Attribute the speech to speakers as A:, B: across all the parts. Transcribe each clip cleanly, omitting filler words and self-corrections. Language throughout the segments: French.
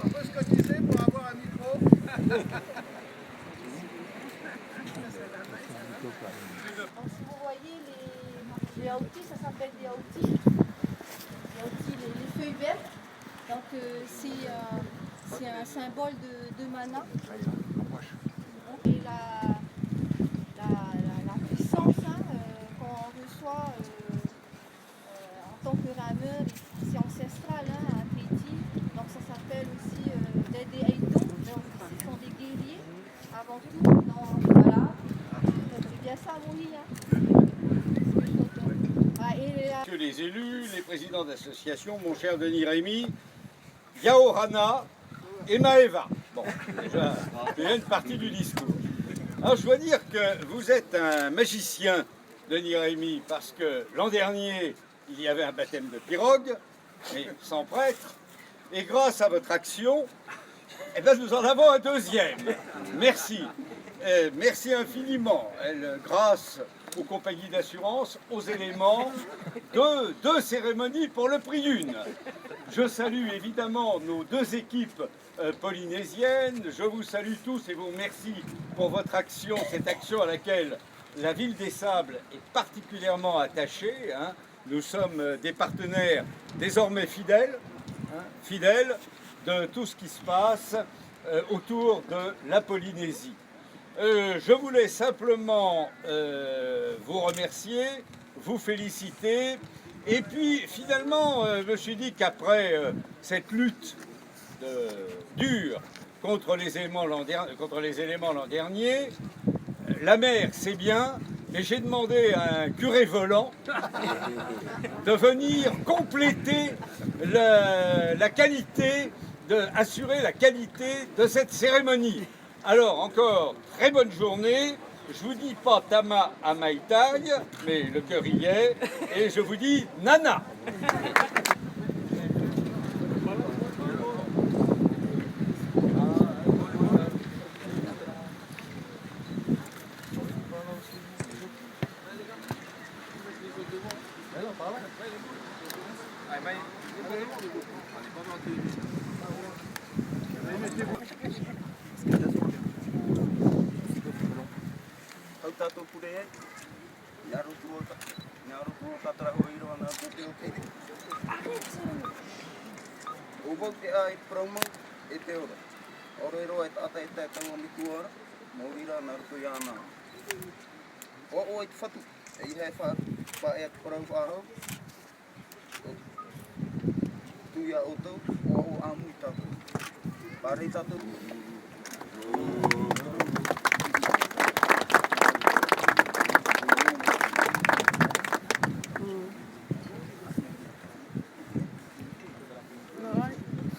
A: On peut se cotiser pour avoir un micro.
B: Si vous voyez les yaourtis, ça s'appelle des yaourtis. Les feuilles vertes. Donc c'est un symbole de mana. Et la puissance qu'on reçoit en tant que rameur, c'est ancestral à Tahiti. Donc ça s'appelle aussi des Aïdons. Donc ce sont des guerriers avant tout. Donc voilà. C'est bien ça, Mouni.
C: Messieurs les élus, les présidents d'associations, mon cher Denis Rémy, Yaorana et Maeva. Bon, déjà, une partie du discours. Alors, je dois dire que vous êtes un magicien, Denis Rémy, parce que l'an dernier, il y avait un baptême de pirogue, mais sans prêtre, et grâce à votre action, eh bien, nous en avons un deuxième. Merci. Merci infiniment. Grâce aux compagnies d'assurance, aux éléments, deux cérémonies pour le prix d'une. Je salue évidemment nos deux équipes polynésiennes. Je vous salue tous et vous remercie pour votre action, cette action à laquelle la Ville des Sables est particulièrement attachée. Nous sommes des partenaires désormais fidèles, fidèles de tout ce qui se passe autour de la Polynésie. Je voulais simplement vous remercier, vous féliciter, et puis finalement, je me suis dit qu'après cette lutte dure contre les éléments l'an dernier, la mer c'est bien, mais j'ai demandé à un curé volant de venir compléter la qualité, assurer la qualité de cette cérémonie. Alors encore, très bonne journée. Je vous dis pas Tama Amaitai, mais le cœur y est, et je vous dis Nana.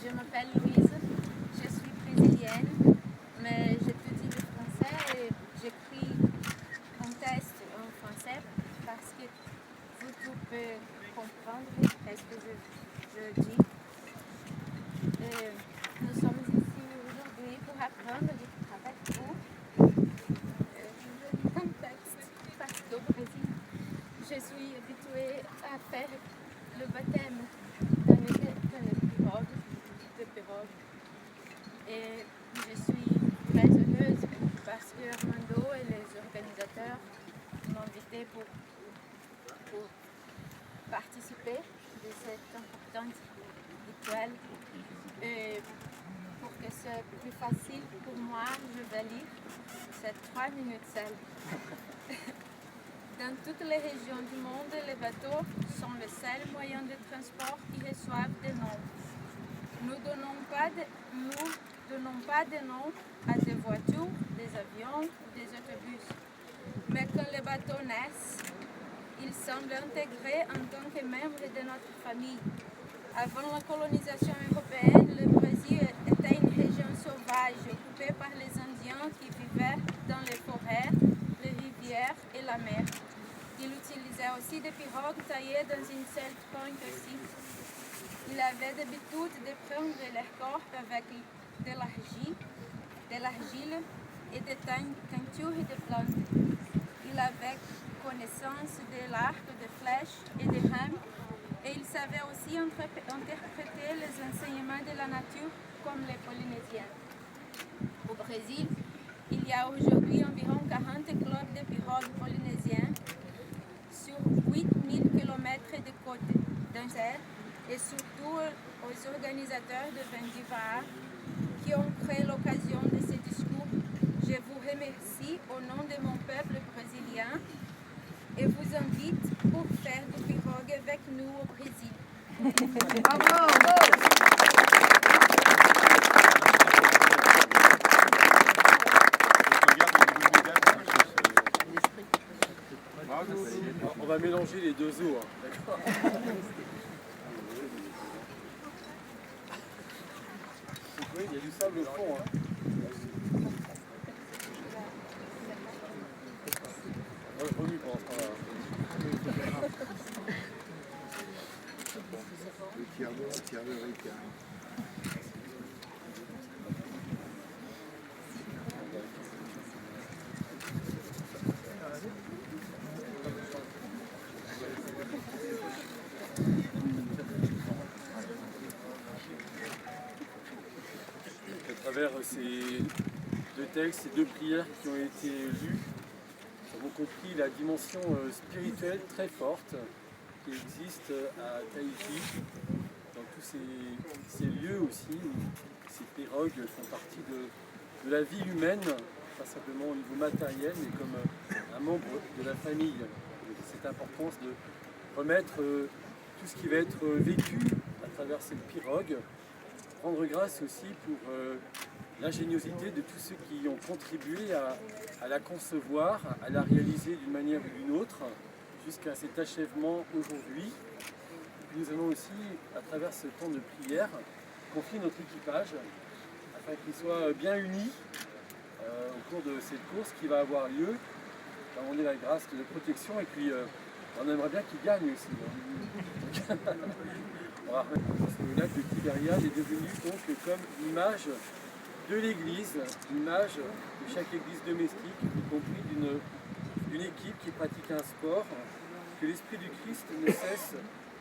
D: Je m'appelle Louise, je suis brésilienne, mais j'étudie le français et j'écris un test en français parce que vous pouvez comprendre ce que je dis. Et nous sommes ici aujourd'hui pour apprendre du travail pour un texte parce qu'au Brésil, je suis habituée à faire le baptême dans les pirogues. Et je suis très heureuse parce que Armando et les organisateurs m'ont invité pour participer de cette importante rituel. Et pour que ce soit plus facile pour moi, je vais lire ces 3 minutes seules. Dans toutes les régions du monde, les bateaux sont le seul moyen de transport qui reçoivent des noms. Nous ne donnons pas de noms à des voitures, des avions ou des autobus. Mais quand les bateaux naissent, ils semblent intégrés en tant que membres de notre famille. Avant la colonisation européenne, le Brésil était une région sauvage occupée par les Indiens qui vivaient dans les forêts, les rivières et la mer. Ils utilisaient aussi des pirogues taillées dans une seule pointe aussi. Ils avaient l'habitude de prendre leur corps avec de l'argile et des teintures de plantes. Ils avaient connaissance de l'arc, des flèches et des rames, et ils savaient aussi interpréter amoureux de la nature comme les Polynésiens. Au Brésil, il y a aujourd'hui environ 40 clubs de pirogues polynésiens sur 8000 km de côte d'Anser et surtout aux organisateurs de Vendivar qui ont créé l'occasion de ce discours. Je vous remercie au nom de mon peuple brésilien et vous invite pour faire du pirogue avec nous au Brésil. Bravo!
E: On va mélanger les deux eaux, hein. D'accord. Oui, il y a du sable au fond. Hein. Moi, je remue pendant ce temps-là. À travers ces deux textes, ces deux prières qui ont été lues, nous avons compris la dimension spirituelle très forte qui existe à Tahiti, dans tous ces lieux aussi où ces pirogues font partie de la vie humaine, pas simplement au niveau matériel, mais comme un membre de la famille. Cette importance de remettre tout ce qui va être vécu à travers cette pirogue, rendre grâce aussi pour l'ingéniosité de tous ceux qui ont contribué à la concevoir, à la réaliser d'une manière ou d'une autre, jusqu'à cet achèvement aujourd'hui. Nous allons aussi, à travers ce temps de prière, confier notre équipage afin qu'il soit bien uni au cours de cette course qui va avoir lieu. On est la grâce de protection et puis on aimerait bien qu'il gagne aussi. Le lac de Tibériade est devenu donc comme l'image de l'Église, l'image de chaque Église domestique, y compris d'une équipe qui pratique un sport, que l'Esprit du Christ ne cesse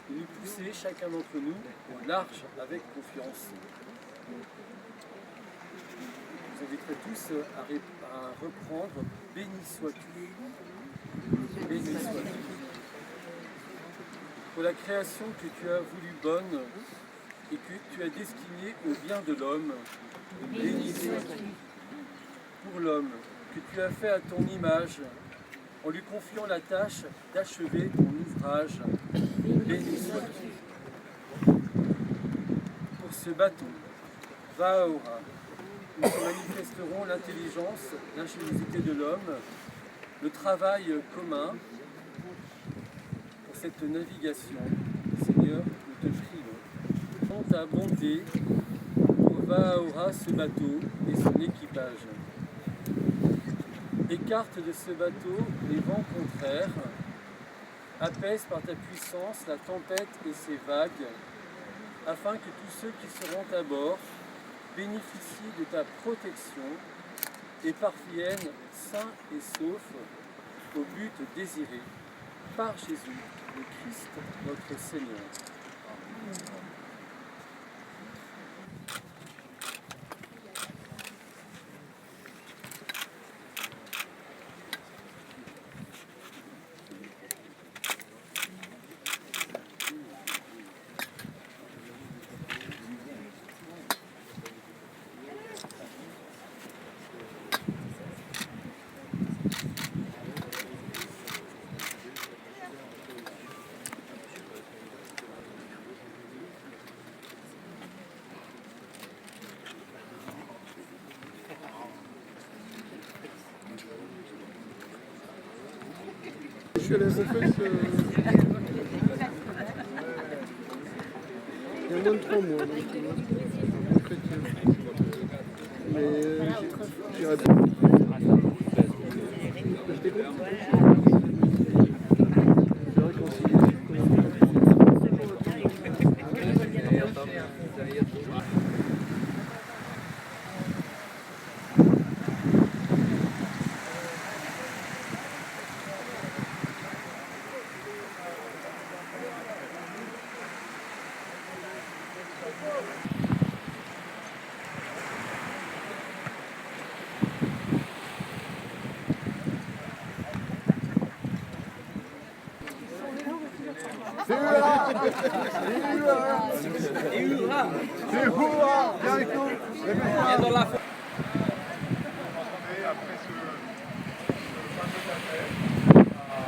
E: de nous pousser, chacun d'entre nous, au large avec confiance. Je vous inviterai tous à reprendre « Béni sois-tu ». Béni sois-tu. Pour la création que tu as voulu bonne et que tu as destinée au bien de l'homme, béni sois-tu. Pour l'homme que tu as fait à ton image, en lui confiant la tâche d'achever ton ouvrage, béni sois-tu. Pour ce bateau, Vaora, où nous manifesterons l'intelligence, l'ingéniosité de l'homme, le travail commun, pour cette navigation, Seigneur, nous te prions. Prends ta bonté pour Vaora, ce bateau et son équipage. Écarte de ce bateau les vents contraires, apaise par ta puissance la tempête et ses vagues, afin que tous ceux qui seront à bord bénéficient de ta protection et parviennent sains et saufs au but désiré par Jésus, le Christ, notre Seigneur.
A: Je suis allé à cette fête il y a moins de 3 mois. Donc, mais j'irai pas. J'étais content. C'est vrai qu'on s'y est. C'est hurrah! C'est hurrah!
F: Et hurrah!
A: C'est hurrah! Viens avec nous!
F: Et dans la
A: Après ce fameux appel à